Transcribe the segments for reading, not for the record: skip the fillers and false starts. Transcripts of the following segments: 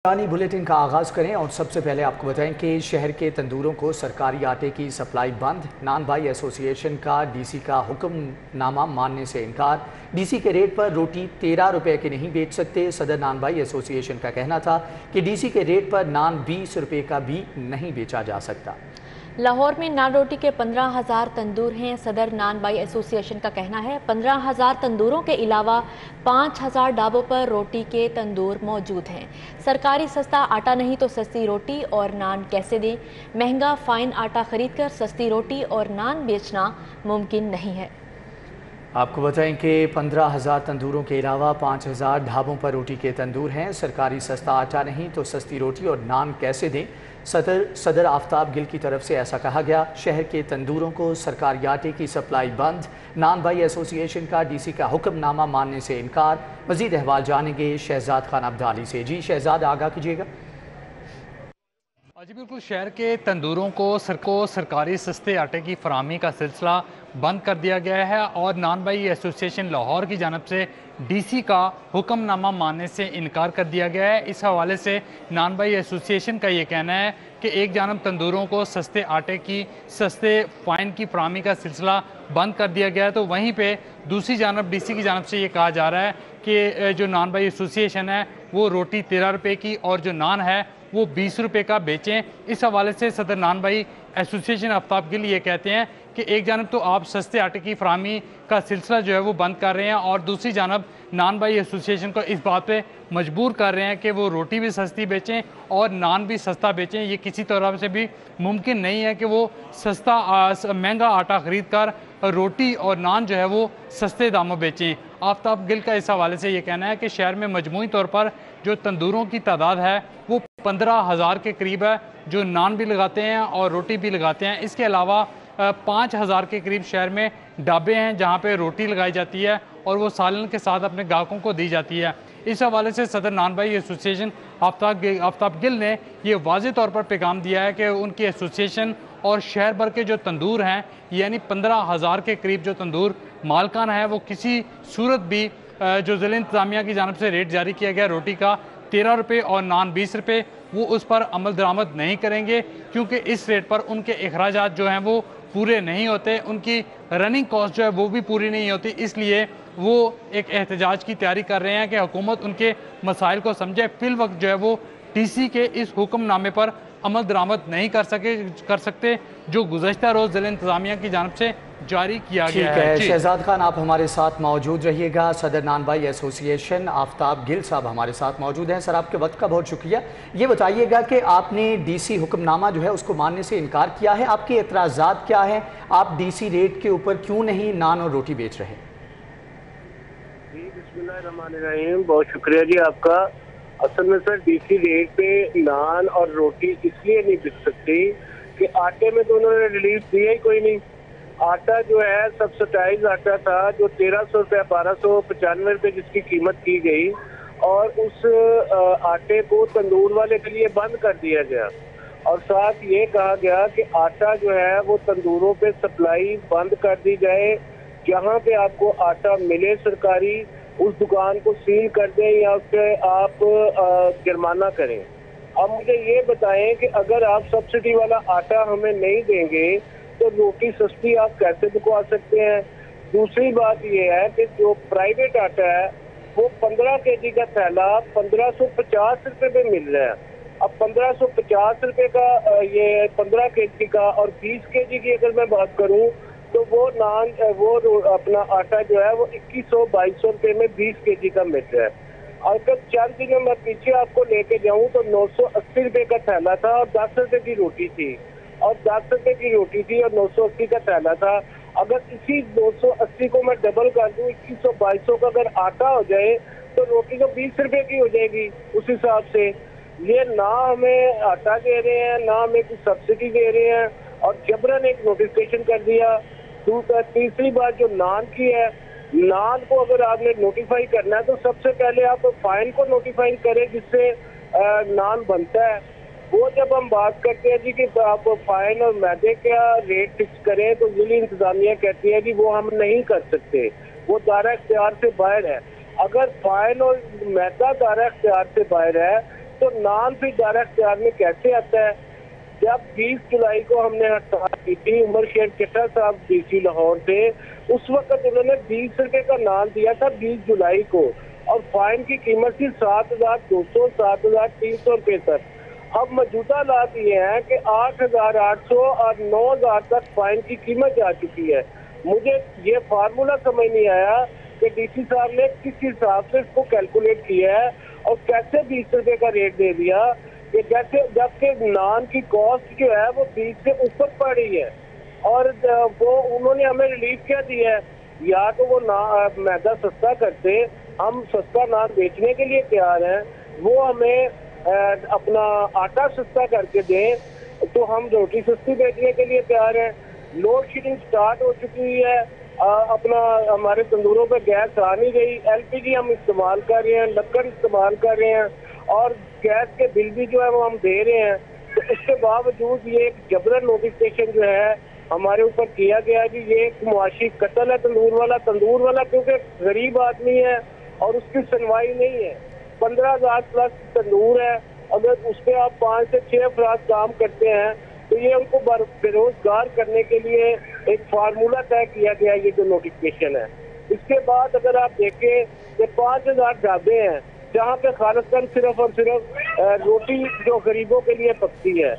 पुरानी बुलेटिन का आगाज़ करें और सबसे पहले आपको बताएं कि शहर के तंदूरों को सरकारी आटे की सप्लाई बंद। नान भाई एसोसिएशन का डीसी का हुक्मनामा मानने से इनकार। डीसी के रेट पर रोटी 13 रुपए की नहीं बेच सकते। सदर नान भाई एसोसिएशन का कहना था कि डीसी के रेट पर नान 20 रुपए का भी नहीं बेचा जा सकता। लाहौर में नान रोटी के 15,000 तंदूर हैं। सदर नान भाई एसोसिएशन का कहना है 15,000 तंदूरों के अलावा 5,000 ढाबों पर रोटी के तंदूर मौजूद हैं। सरकारी सस्ता आटा नहीं तो सस्ती रोटी और नान कैसे दें? महंगा फाइन आटा खरीदकर सस्ती रोटी और नान बेचना मुमकिन नहीं है। आपको बताएं कि 15,000 तंदूरों के अलावा 5,000 ढाबों पर रोटी के तंदूर हैं। सरकारी सस्ता आटा नहीं तो सस्ती रोटी और नान कैसे दें? सदर आफ्ताब गिल की तरफ से ऐसा कहा गया। शहर के तंदूरों को सरकारी आटे की सप्लाई बंद। नान भाई एसोसिएशन का डीसी का हुक्मनामा मानने से इनकार। मजीद अहवाल जानेंगे शहजाद खान अब्दाली से। जी शहजाद, आगाह कीजिएगा। जी बिल्कुल, शहर के तंदूरों को सरकारी सस्ते आटे की फराहमी का सिलसिला बंद कर दिया गया है और नान भाई एसोसिएशन लाहौर की जानब से डीसी का हुक्मनामा मानने से इनकार कर दिया गया है। इस हवाले से नान भाई एसोसिएशन का ये कहना है कि एक जानब तंदूरों को सस्ते आटे की सस्ते फ़ाइन की फराहमी का सिलसिला बंद कर दिया गया है, तो वहीं पे दूसरी जानब डीसी की जानब से ये कहा जा रहा है कि जो नान भाई एसोसिएशन है वो रोटी 13 रुपये की और जो नान है वो 20 रुपये का बेचें। इस हवाले से सदर नान भाई एसोसिएशन आफ्ताब गिल ये कहते हैं कि एक जानब तो आप सस्ते आटे की फराहमी का सिलसिला जो है वो बंद कर रहे हैं और दूसरी जानब नान भाई एसोसिएशन को इस बात पे मजबूर कर रहे हैं कि वो रोटी भी सस्ती बेचें और नान भी सस्ता बेचें। ये किसी तरह से भी मुमकिन नहीं है कि वो महंगा आटा ख़रीद कर रोटी और नान जो है वो सस्ते दामों बेचें। आफ्ताब गिल का इस हवाले से ये कहना है कि शहर में मजमूई तौर पर जो तंदूरों की तादाद है वो 15,000 के करीब है, जो नान भी लगाते हैं और रोटी भी लगाते हैं। इसके अलावा 5,000 के करीब शहर में ढाबे हैं जहां पे रोटी लगाई जाती है और वो सालन के साथ अपने ग्राहकों को दी जाती है। इस हवाले से सदर नान भाई एसोसिएशन आफ्ताब गिल ने ये वाज़ेह तौर पर पैगाम दिया है कि उनकी एसोसिएशन और शहर भर के जो तंदूर हैं यानी 15,000 के करीब जो तंदूर मालकान है वो किसी सूरत भी जो ज़िला इंतज़ामिया की जानब से रेट जारी किया गया रोटी का 13 रुपये और नान 20 रुपये, वो उस पर अमल दरामद नहीं करेंगे क्योंकि इस रेट पर उनके अखराजात जो हैं वो पूरे नहीं होते, उनकी रनिंग कॉस्ट जो है वो भी पूरी नहीं होती। इसलिए वो एक एहतजाज की तैयारी कर रहे हैं कि हुकूमत उनके मसाइल को समझे। फिल वक्त जो है वो डीसी के इस हुक्मनामे पर अमल दरामद नहीं कर सकते जो गुज़श्ता रोज़ ज़िला इंतज़ामिया की जानब से जारी किया गया है। शहजाद खान, आप हमारे साथ मौजूद रहिएगा। सदर नान भाई एसोसिएशन आफ्ताब गिल साहब हमारे साथ मौजूद हैं। सर, आपके वक्त का बहुत शुक्रिया। ये बताइएगा कि आपने डीसी हुक्मनामा जो है उसको मानने से इनकार किया है, आपके एतराज़ात क्या है? आप डीसी रेट के ऊपर क्यों नहीं नान और रोटी बेच रहे? जी बिस्मिल्लाहिर्रहमानिर्रहीम, बहुत शुक्रिया जी आपका। असल में सर डीसी रेट पे नान और रोटी इसलिए नहीं बिक सकती कि आटे में तो उन्होंने रिलीफ दिया ही कोई नहीं। आटा जो है सब्सिडाइज आटा था जो 1300 रुपये 1295 रुपये जिसकी कीमत की गई और उस आटे को तंदूर वाले के लिए बंद कर दिया गया और साथ ये कहा गया कि आटा जो है वो तंदूरों पे सप्लाई बंद कर दी जाए। जहाँ पे आपको आटा मिले सरकारी उस दुकान को सील कर दें या उस पर आप जुर्माना करें। अब मुझे ये बताएं कि अगर आप सब्सिडी वाला आटा हमें नहीं देंगे तो रोटी सस्ती आप कैसे बिकवा सकते हैं? दूसरी बात ये है कि जो प्राइवेट आटा है वो 15 केजी का थैला 1550 रुपये में मिल रहा है। अब 1550 रुपये का ये 15 केजी का और 20 केजी की अगर मैं बात करूं तो वो अपना आटा जो है वो 2100-2200 रुपये में 20 केजी का मिल रहा है। अगर 4 दिनों मैं पीछे आपको लेके जाऊं तो 980 रुपये का थैला था और 10 रुपये की रोटी थी और 10 रुपये की रोटी थी और 980 का थैला था। अगर इसी 980 को मैं डबल कर दूं 2100-2200 का अगर आटा हो जाए तो रोटी तो 20 रुपये की हो जाएगी। उस हिसाब से ये ना हमें आटा दे रहे हैं ना हमें कुछ सब्सिडी दे रहे हैं और जबरन एक नोटिफिकेशन कर दिया। तीसरी बात जो नान की है, नान को अगर आपने नोटिफाई करना है तो सबसे पहले आप फाइन को नोटिफाई करें जिससे नान बनता है। वो जब हम बात करते हैं जी कि आप फाइन और मैदे का रेट फिक्स करें तो जिला इंतजामिया कहती है कि वो हम नहीं कर सकते, वो दायरा इख्तियार से बाहर है। अगर फाइन और मैदा दायरा इख्तियार से बाहर है तो नान फिर दायरा इख्तियार में कैसे आता है? जब 20 जुलाई को हमने हड़ताल की थी, उमर शेर चट्टा साहब डीसी लाहौर से, उस वक्त उन्होंने 20 रुपए का नान दिया था 20 जुलाई को, और फाइन की कीमत थी 7,200 7,300 रुपए तक। अब मौजूदा हालात ये हैं कि 8,800 और 9,000 तक फाइन की कीमत जा चुकी है। मुझे ये फार्मूला समझ नहीं आया कि डीसी साहब ने किस हिसाब से इसको कैलकुलेट किया है और कैसे 20 रुपए का रेट दे दिया, कि जैसे जबकि नान की कॉस्ट जो है वो 20 से ऊपर पड़ रही है। और वो उन्होंने हमें रिलीफ क्या दिया है, या तो वो मैदा सस्ता करते, हम सस्ता नान बेचने के लिए तैयार हैं, वो हमें अपना आटा सस्ता करके दें तो हम रोटी सस्ती बेचने के लिए तैयार हैं। लोड शेडिंग स्टार्ट हो चुकी है, अपना हमारे तंदूरों पे गैस आ नहीं गई, एलपीजी हम इस्तेमाल कर रहे हैं, लकड़ इस्तेमाल कर रहे हैं, और गैस के बिल भी जो है वो हम दे रहे हैं। तो उसके बावजूद ये एक जबरन नोटिफिकेशन जो है हमारे ऊपर किया गया कि ये एक मुआशी कत्ल है तंदूर वाला क्योंकि गरीब आदमी है और उसकी सुनवाई नहीं है। 15,000 प्लस तंदूर है, अगर उस पर आप 5 से 6 अफराद काम करते हैं तो ये उनको बेरोजगार करने के लिए एक फार्मूला तय किया गया, ये जो नोटिफिकेशन है। इसके बाद अगर आप देखें कि 5,000 ढाबे हैं जहाँ पे खालिस्तान सिर्फ और सिर्फ रोटी जो गरीबों के लिए पकती है,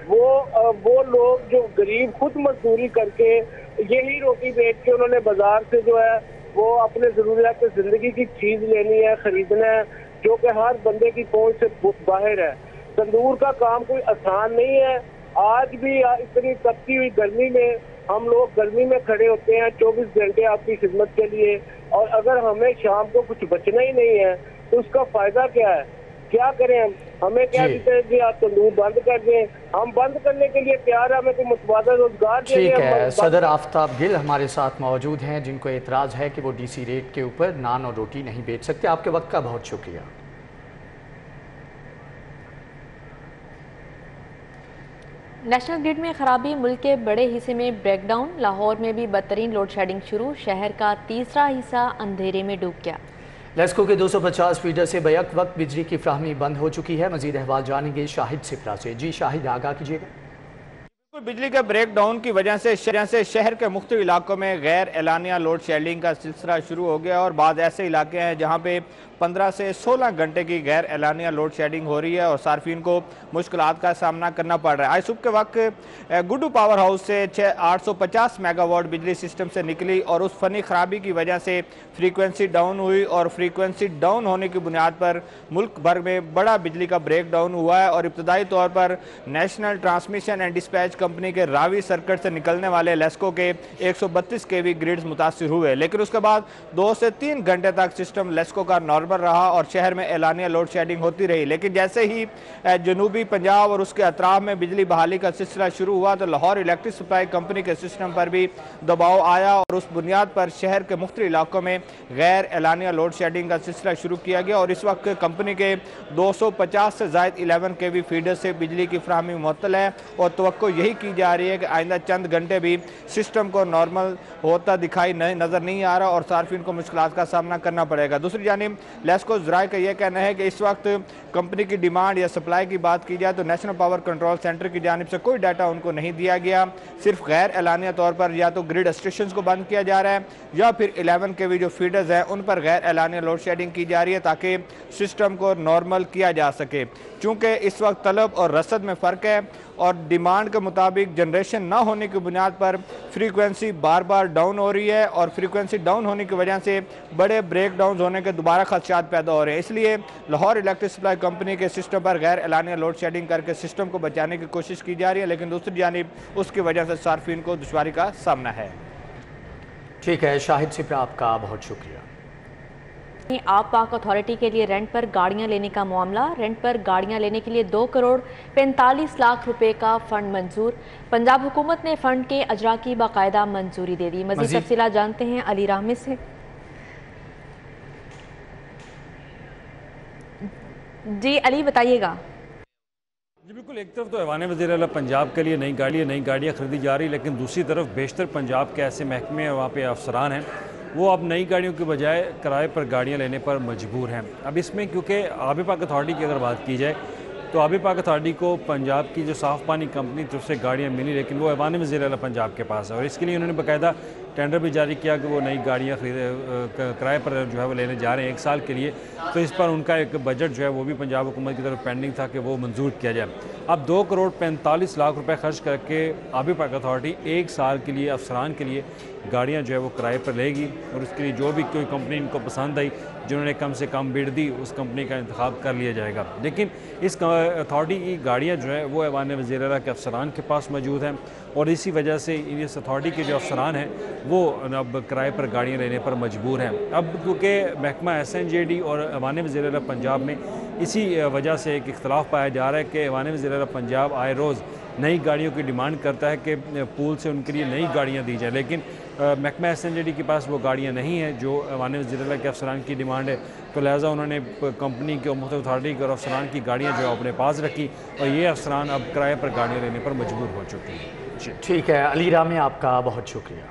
वो लोग जो गरीब खुद मजदूरी करके यही रोटी बेच के उन्होंने बाजार से जो है वो अपने जरूरियात जिंदगी की चीज लेनी है, खरीदना है, जो कि हर बंदे की पहुंच से बाहर है। तंदूर का काम कोई आसान नहीं है। आज भी इतनी तपती हुई गर्मी में हम लोग गर्मी में खड़े होते हैं 24 घंटे आपकी खिदमत के लिए, और अगर हमें शाम को कुछ बचना ही नहीं है तो उसका फायदा क्या है? क्या करें हम? हमें क्या कहते हैं कि आप तंदूर बंद कर दें, हम बंद करने के लिए तैयार है, हमें कोई मुतबादल रोजगार दे। ठीक है, सदर आफ्ताब गिल हमारे साथ मौजूद हैं जिनको एतराज़ है कि वो डीसी रेट के ऊपर नान और रोटी नहीं बेच सकते। आपके वक्त का बहुत शुक्रिया। नेशनल ग्रिड में खराबी, मुल्क के बड़े हिस्से में ब्रेकडाउन, लाहौर में भी बदतरीन लोड शेडिंग शुरू, शहर का तीसरा हिस्सा अंधेरे में डूब गया। लेस्को के 250 फीडर से बैक वक्त बिजली की फ्राहमी बंद हो चुकी है। मजीद अहवाल जानेंगे शाहिद सिप्रा से। जी शाहिद, आगाह कीजिएगा। बिजली के ब्रेकडाउन की वजह से शहर के मुख्तलिफ इलाकों में गैर एलानिया लोड शेडिंग का सिलसिला शुरू हो गया, और बाद ऐसे इलाके हैं जहाँ पे 15 से 16 घंटे की गैर एलानिया लोड शेडिंग हो रही है और सार्फिन को मुश्किलात का सामना करना पड़ रहा है। आज सुबह के वक्त गुड्डू पावर हाउस से 850 मेगावाट बिजली सिस्टम से निकली और उस फनी खराबी की वजह से फ्रीक्वेंसी डाउन हुई, और फ्रीक्वेंसी डाउन होने की बुनियाद पर मुल्क भर में बड़ा बिजली का ब्रेक डाउन हुआ है। और इब्तदाई तौर पर national transmission and dispatch company के रावी सर्किट से निकलने वाले लेस्को के 132 केवी ग्रिड्स मुतासिर हुए, लेकिन उसके बाद 2 से 3 घंटे तक सिस्टम लेस्को का नॉर्मल रहा और शहर में एलानिया लोड शेडिंग होती रही। लेकिन जैसे ही जनूबी पंजाब और उसके अतराफ में बिजली बहाली का सिलसिला शुरू हुआ तो लाहौर इलेक्ट्रिक सप्लाई कंपनी के सिस्टम पर भी दबाव आया, और उस बुनियाद पर शहर के मुख्तलिफ इलाकों में गैर एलानिया लोड शेडिंग का सिलसिला शुरू किया गया। और इस वक्त कंपनी के 250 से ज़ायद 11 केवी फीडर से बिजली की फ्राहमी मुअत्तल है, और तवक्को यही की जा रही है कि आइंदा चंद घंटे भी सिस्टम को नॉर्मल होता दिखाई नज़र नहीं आ रहा और सार्फिन को मुश्किलात का सामना करना पड़ेगा। दूसरी जानिब लेस्को ज़राए का यह कहना है कि इस वक्त कंपनी की डिमांड या सप्लाई की बात की जाए तो नेशनल पावर कंट्रोल सेंटर की जानिब से कोई डाटा उनको नहीं दिया गया। सिर्फ गैर एलानिया तौर पर या तो ग्रिड स्टेशन को बंद किया जा रहा है या फिर 11 केवी जो फीडर्स हैं उन पर गैर एलानिया लोड शेडिंग की जा रही है ताकि सिस्टम को नॉर्मल किया जा सके। चूँकि इस वक्त तलब और रसद में फ़र्क है और डिमांड के मुताबिक जनरेशन ना होने की बुनियाद पर फ्रीक्वेंसी बार बार डाउन हो रही है, और फ्रीक्वेंसी डाउन होने की वजह से बड़े ब्रेक डाउन होने के दोबारा खदशात पैदा हो रहे हैं। इसलिए लाहौर इलेक्ट्रिक सप्लाई कंपनी के सिस्टम पर गैर एलानिया लोड शेडिंग करके सिस्टम को बचाने की कोशिश की जा रही है, लेकिन दूसरी जानिब उसकी वजह से सार्फिन को दुश्वारी का सामना है। ठीक है शाहिद सिप्रा, आपका बहुत शुक्रिया। आप पाक अथॉरिटी के लिए रेंट पर गाड़ियां लेने का मामला, रेंट पर गाड़ियां लेने के लिए 2 करोड़ 45 लाख रुपए का फंड मंजूर। पंजाब हुकूमत ने फंड के अजरा की बाकायदा मंजूरी दे दी। मजीद तफसीलात जानते हैं अली राहमी से। जी अली, बताइएगा। जी बिल्कुल, एक तरफ तो ऐवान वज़ीर आला पंजाब के लिए नई गाड़ियाँ खरीदी जा रही, लेकिन दूसरी तरफ बेशतर पंजाब के ऐसे महकमे हैं, वहाँ पे अफसरान हैं वो अब नई गाड़ियों के बजाय किराए पर गाड़ियाँ लेने पर मजबूर हैं। अब इसमें क्योंकि आबी पाक अथॉरिटी की अगर बात की जाए तो आबी पाक अथॉरिटी को पंजाब की जो साफ़ पानी कंपनी तरफ से गाड़ियाँ मिली, लेकिन वो ऐवान वज़ीर आला पंजाब के पास है और इसके लिए उन्होंने बाकायदा टेंडर भी जारी किया कि वो नई गाड़ियाँ किराए पर जो है वो लेने जा रहे हैं 1 साल के लिए। तो इस पर उनका एक बजट जो है वो भी पंजाब हुकूमत की तरफ पेंडिंग था कि वो मंजूर किया जाए। अब 2 करोड़ 45 लाख रुपए खर्च करके आबी पाक अथॉरिटी 1 साल के लिए अफसरान के लिए गाड़ियाँ जो है वो किराए पर लेगी और उसके लिए जो भी कोई कंपनी इनको पसंद आई, जिन्होंने कम से कम बिड दी, उस कंपनी का इंतखाब कर लिया जाएगा। लेकिन इस अथॉरिटी की गाड़ियाँ जो है वो ऐवान वज़ीर आला के अफसरान के पास मौजूद हैं और इसी वजह से इस अथॉरिटी के जो अफसरान हैं वो अब किराए पर गाड़ियाँ लेने पर मजबूर हैं। अब क्योंकि महकमा SNJD और ऐवान वज़ीर आला पंजाब में इसी वजह से एक इख्तलाफ पाया जा रहा है कि ऐवान वज़ीर आला पंजाब आए रोज़ नई गाड़ियों की डिमांड करता है कि पूल से उनके लिए नई गाड़ियाँ दी जाए, लेकिन महकमा SNJD के पास वो गाड़ियाँ नहीं हैं जो ऐवान वज़ीर आला के अफसरान की डिमांड है। तो लिहाजा उन्होंने कंपनी के मुख्तलिफ अथॉरिटी के और अफसरान की गाड़ियाँ जो है अपने पास रखी और ये अफसरान अब किराए पर गाड़ियाँ लेने पर मजबूर हो चुके हैं। ठीक है अली रामी, आपका बहुत शुक्रिया।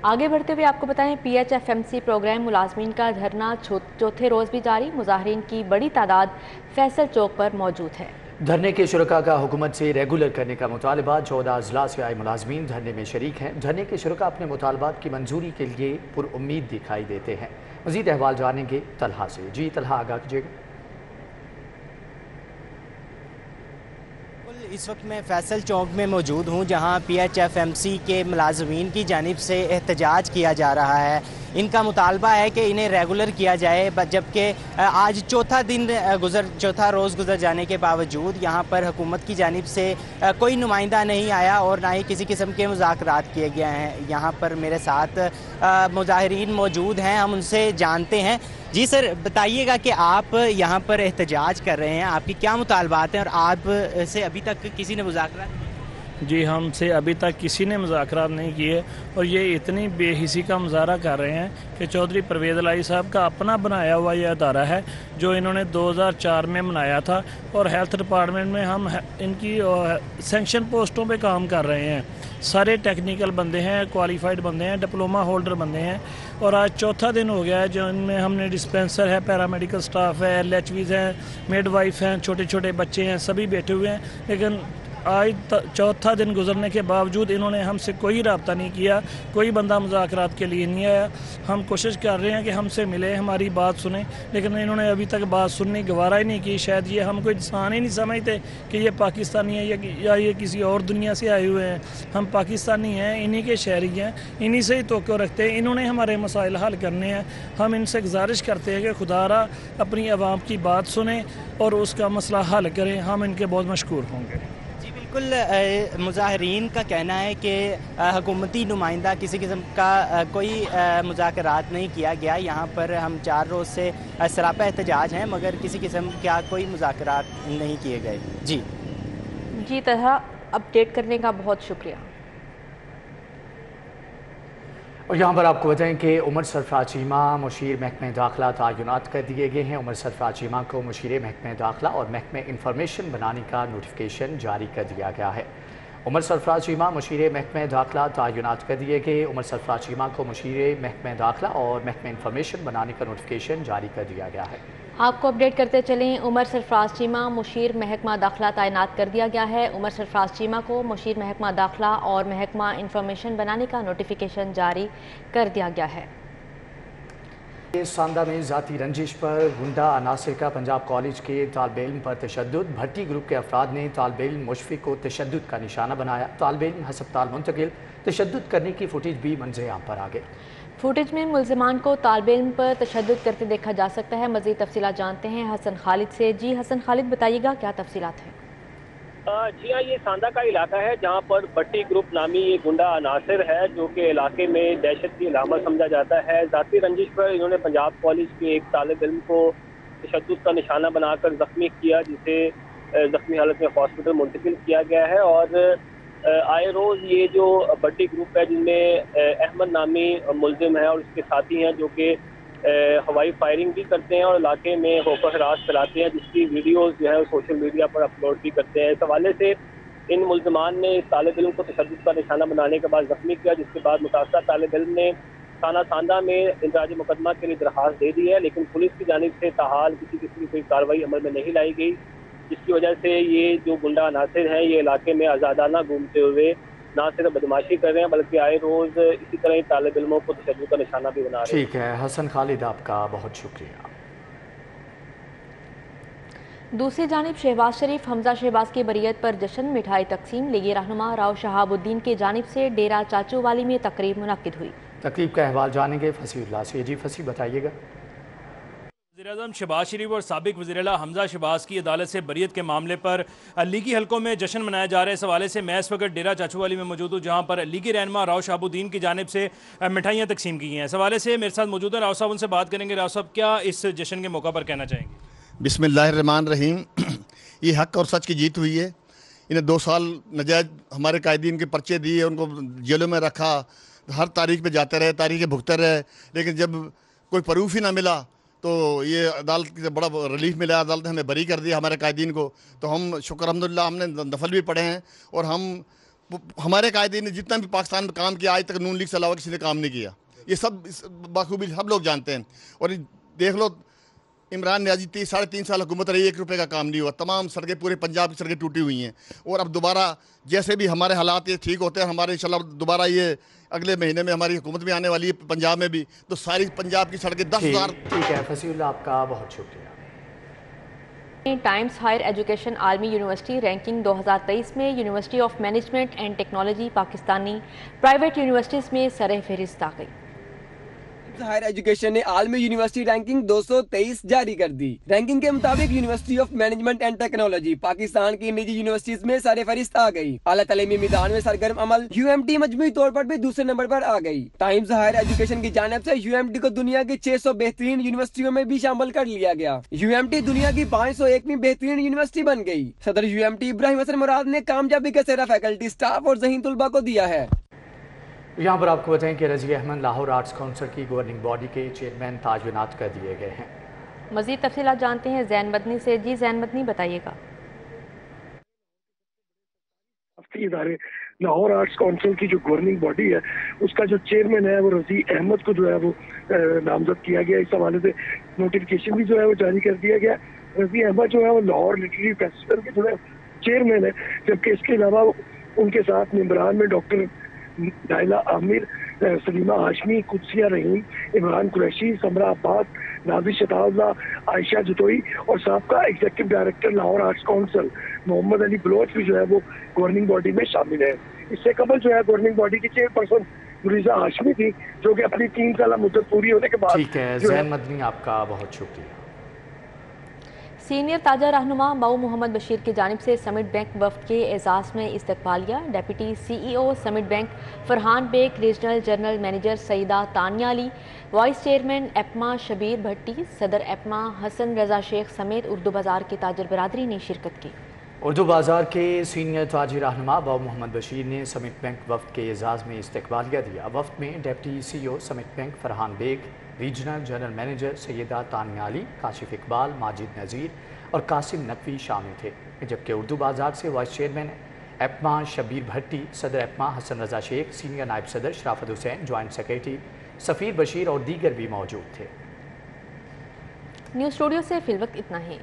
आगे बढ़ते हुए आपको बताएं, PHFMC प्रोग्राम मुलाजमीन का धरना चौथे रोज़ भी जारी। मुजाहिरीन की बड़ी तादाद फैसल चौक पर मौजूद है। धरने के शुरका का हुकूमत से रेगुलर करने का मुतालबा। 14 अजला से आए मुलाजमीन धरने में शरीक हैं। धरने के शुरका अपने मुतालबात की मंजूरी के लिए पुरउम्मीद दिखाई देते हैं। मज़ीद अहवाल जानेंगे तलहा से। जी तलहा, आगाह कीजिएगा। इस वक्त मैं फैसल चौक में मौजूद हूँ जहाँ PHFMC के मुलाजमीन की जानिब से एहतजाज किया जा रहा है। इनका मुतालबा है कि इन्हें रेगुलर किया जाए, जबकि आज चौथा रोज़ गुजर जाने के बावजूद यहाँ पर हुकूमत की जानिब से कोई नुमाइंदा नहीं आया और ना ही किसी किस्म के मुज़ाकरात किए गए हैं। यहाँ पर मेरे साथ मुजाहिरीन मौजूद हैं, हम उनसे जानते हैं। जी सर, बताइएगा कि आप यहाँ पर एहतजाज कर रहे हैं, आपकी क्या मुतालबात हैं और आप से अभी तक किसी ने मुज़ाकरात? जी, हमसे अभी तक किसी ने मुज़ाकरात नहीं किए और ये इतनी बेहिसी का मुजाहरा कर रहे हैं कि चौधरी परवेज़ इलाही साहब का अपना बनाया हुआ ये अदारा है जो इन्होंने 2004 में बनाया था और हेल्थ डिपार्टमेंट में हम इनकी सेंक्शन पोस्टों पे काम कर रहे हैं। सारे टेक्निकल बंदे हैं, क्वालिफाइड बंदे हैं, डिप्लोमा होल्डर बंदे हैं और आज चौथा दिन हो गया है जो इनमें हमने डिस्पेंसर है, पैरामेडिकल स्टाफ है, LHVs हैं, मिडवाइफ हैं, छोटे छोटे बच्चे हैं, सभी बैठे हुए हैं। लेकिन आज चौथा दिन गुजरने के बावजूद इन्होंने हमसे कोई रब्ता नहीं किया, कोई बंदा मुज़ाकरात के लिए नहीं आया। हम कोशिश कर रहे हैं कि हमसे मिले, हमारी बात सुने, लेकिन इन्होंने अभी तक बात सुनने गवारा ही नहीं की। शायद ये हम कोई इंसान ही नहीं समझते कि ये पाकिस्तानी है या ये किसी और दुनिया से आए हुए हैं। हम पाकिस्तानी हैं, इन्हीं के शहरी हैं, इन्हीं से ही तवक्को रखते हैं। इन्होंने हमारे मसाइल हल करने हैं। हम इनसे गुजारिश करते हैं कि खुदारा अपनी आवाम की बात सुने और उसका मसला हल करें। हम इनके बहुत मशकूर होंगे। बिल्कुल, मुजाहिरीन का कहना है कि हुकूमती नुमाइंदा किसी किस्म का कोई मुज़ाकरात नहीं किया गया। यहाँ पर हम 4 रोज़ से सरापा एहतजाज हैं मगर किसी किस्म का कोई मुज़ाकरात नहीं किए गए। जी तरह अपडेट करने का बहुत शुक्रिया। और यहाँ पर आपको बताएं कि उमर सरफराज चीमा मुशीर महकमे दाखिला तयनात कर दिए गए हैं। उमर सरफराज चीमा को मुशीर महकमे दाखिला और महकमे इंफॉर्मेशन बनाने का नोटिफिकेशन जारी कर दिया गया है। उमर सरफराज चीमा मुशीर महकमे दाखिला तयनात कर दिए गए। उमर सरफराज चीमा को मुशीर महकमे दाखिला और महकमे इंफॉर्मेशन बनाने का नोटिफिकेशन जारी कर दिया गया है। आपको अपडेट करते चलें, उमर सरफराज चीमा मुशीर महकमा दाखिला तैनात कर दिया गया है। उमर सरफराज चीमा को मुशीर महकमा दाखिला और महकमा इंफॉर्मेशन बनाने का नोटिफिकेशन जारी कर दिया गया है। सांदा में ज़ाती रंजिश पर गुंडा अनासिर का पंजाब कॉलेज के तालिब इल्म पर तशद्दुद। भट्टी ग्रुप के अफराद ने तालिब इल्म मुशफिक को तशद्दुद का निशाना बनाया। तालिब इल्म हस्पताल मुंतकिल, तशद्दुद करने की फुटेज भी मंज़र आम पर आ गई। फुटेज में मुल्ज़िमान को तालिब इल्म पर तशद्दुद करते देखा जा सकता है। मज़ीद तफसीलात जानते हैं हसन खालिद से। जी हसन खालिद, बताइएगा क्या तफसीलात हैं? जी हाँ, ये सांदा का इलाका है जहाँ पर भट्टी ग्रुप नामी ये गुंडा अनासिर है जो कि इलाके में दहशत की अलामत समझा जाता है। ज़ाती रंजिश पर इन्होंने पंजाब कॉलेज के एक तालिब इल्म को तशद्दुद का निशाना बनाकर ज़ख्मी किया, जिसे ज़ख्मी हालत में हॉस्पिटल मुंतकिल किया गया है। और आए रोज़ ये जो भट्टी ग्रुप है जिनमें अहमद नामी मुल्जिम है और उसके साथी हैं जो कि हवाई फायरिंग भी करते हैं और इलाके में खौफ हरास फैलाते हैं, जिसकी वीडियोस जो है सोशल मीडिया पर अपलोड भी करते हैं। इस हवाले से इन मुल्ज़िमान ने इस तालिब इल्म को तशद्दुद का निशाना बनाने के बाद ज़ख्मी किया, जिसके बाद मुतासरा तालिब इल्म ने थाना सांदा में इंदराज मुकदमा के लिए दरखास्त दे दी है, लेकिन पुलिस की जानिब से ताहाल किसी किस्म की कोई कार्रवाई अमल में नहीं लाई गई, जिसकी वजह से ये जो गुंडा अनासिर हैं ये इलाके में आज़ादाना घूमते हुए ना सिर्फ बदमाशी कर रहे हैं बल्कि आए रोज इसी तरह ही तालिब इल्मों को तशद्दुद का निशाना भी बना रहे हैं। ठीक है हसन खालिद, आपका बहुत शुक्रिया। दूसरी जानिब शहबाज शरीफ हमजा शहबाज की बरियत पर जश्न मिठाई तकसीम लीगी रहनुमा राव शहाबुद्दीन की जानिब से डेरा चाचूवाली में तकरीब मुनक्किद हुई। तकरीब का अहवाल जानेंगे फसीउल्लाह से। जी फसी, बताइएगा। वज़ीर-ए-आज़म शहबाज शरीफ और साबिक वज़ीर-ए-आला हमजा शहबाज की अदालत से बरियत के मामले पर लीगी हलकों में जश्न मनाया जा रहा है। इस हवाले से मैं इस वक्त डेरा चाचूवाली में मौजूद हूँ, जहाँ पर लीगी रहनुमा राव शहाबुद्दीन की जानिब से मिठाइयाँ तकसीम की गई हैं। इस हवाले से मेरे साथ मौजूद है राव साहब, उनसे बात करेंगे। राव साहब, क्या इस जश्न के मौका पर कहना चाहेंगे? बिस्मिल्लाहिर्रहमानिर्रहीम। ये हक और सच की जीत हुई है। इन्हें 2 साल नजायज़ हमारे कायदीन के पर्चे दिए, उनको जेलों में रखा, हर तारीख पे जाते रहे, तारीखें भुगते रहे, लेकिन जब कोई प्रूफ ही ना मिला तो ये अदालत से बड़ा रिलीफ मिला। अदालत ने हमें बरी कर दिया हमारे कायदीन को। तो हम शुक्र अल्हम्दुलिल्लाह हमने नफल भी पढ़े हैं और हमारे कायदीन ने जितना भी पाकिस्तान में काम किया आज तक नून लीग से अलावा किसी ने काम नहीं किया। ये सब बाखूबी सब लोग जानते हैं। और देख लो इमरान न्याजी 3.5 साल हुकूमत रही, 1 रुपये का काम नहीं हुआ। तमाम सड़कें पूरे पंजाब की सड़कें टूटी हुई हैं। और अब दोबारा जैसे भी हमारे हालात ये ठीक होते हैं, हमारे इंशाल्लाह दोबारा ये अगले महीने में हमारी हुकूमत भी आने वाली है पंजाब में भी, तो सारी पंजाब की सड़कें 10,000। ठीक है फसीउल्लाह, आपका बहुत शुक्रिया। टाइम्स हायर एजुकेशन आलमी यूनिवर्सिटी रैंकिंग 2023 में university of management and technology Pakistani private universities में सरे फहरिस्त आ गई। हायर एजुकेशन ने आलमी यूनिवर्सिटी रैंकिंग 223 जारी कर दी। रैंकिंग के मुताबिक university of management and technology Pakistan की निजी यूनिवर्सिटीज में सरे फहरिस्त आ गई। आला तलीमी मैदान में सरगर्म अमल UMT मजमूई तौर पर भी दूसरे नंबर पर आ गई। टाइम्स हायर एजुकेशन की जानिब से UMT को दुनिया की 600 बेहतरीन यूनिवर्सिटियों में भी शामिल कर लिया गया। UMT दुनिया की 501वीं बेहतरीन यूनिवर्सिटी बन गई। सदर UMT इब्राहिम हसन मुराद ने कामयाबी का सेहरा फैकल्टी, स्टाफ और ज़हीन तुलबा को दिया है। यहाँ पर आपको बताएं कि रज़ी अहमद लाहौर आर्ट्स काउंसिल की गवर्निंग बॉडी के चेयरमैन तायुनात कर दिए गए हैं। मज़ीद तफसीलात जानते हैं जैन मदनी से। जी जैन मदनी, बताइएगा। इदारे लाहौर आर्ट्स काउंसिल की जो गवर्निंग बॉडी है उसका जो चेयरमैन है वो रज़ी अहमद को जो है वो नामजद किया गया। इस हवाले से नोटिफिकेशन भी जो है वो जारी कर दिया गया। रज़ी अहमद जो है वो लाहौर लिटरेरी फेस्टिवल के जो है चेयरमैन है, जबकि इसके अलावा उनके साथ मेंबरान में डॉक्टर नाइला आमिर, सलीमा हाशमी, कुदसिया रहीम, इमरान कुरैशी, समरा अब्बास, नाज़ी शताउल्लाह, आयशा जतोई और साबका executive director Lahore arts council Mohammad Ali Baloch भी जो है वो गवर्निंग बॉडी में शामिल है। इससे कबल जो है गवर्निंग बॉडी की चेयरपर्सन गुरीजा हाशमी थी, जो कि अपनी 3 साल मुद्दत पूरी होने के बाद। ठीक है जैन मदनी, आपका बहुत शुक्रिया। सीनियर ताजा रहनुमा मऊ मोहम्मद बशीर की जानिब से समिट बैंक वफ्द के एजाज़ में इस्तकबालिया। Deputy CEO Summit bank Farhan Baig, regional general manager Saeeda Tania Ali, vice chairman APMA Shabbir भट्टी, सदर एपमा हसन रजा शेख समेत उर्दू बाज़ार की ताजर बरादरी ने शिरकत की। उर्दू बाज़ार के सीनियर ताजी रहनुमा मऊ मोहम्मद बशीर ने समिट बैंक वफ्द के एजाज़ में इस्तकबालिया दिया। वफ्द में deputy CEO Summit bank Farhan Baig, regional general manager Syeda Tania Ali, Kashif Iqbal, Majid Nazir और कासिम नकवी शामिल थे, जबकि उर्दू बाज़ार से वाइस चेयरमैन एपमा शबीर भट्टी, सदर एपमा हसन रजा शेख, सीनियर नायब सदर शराफत हुसैन, जॉइंट सेक्रेटरी सफ़ीर बशीर और दीगर भी मौजूद थे। न्यूज़ स्टूडियो से फिलवक्त इतना ही।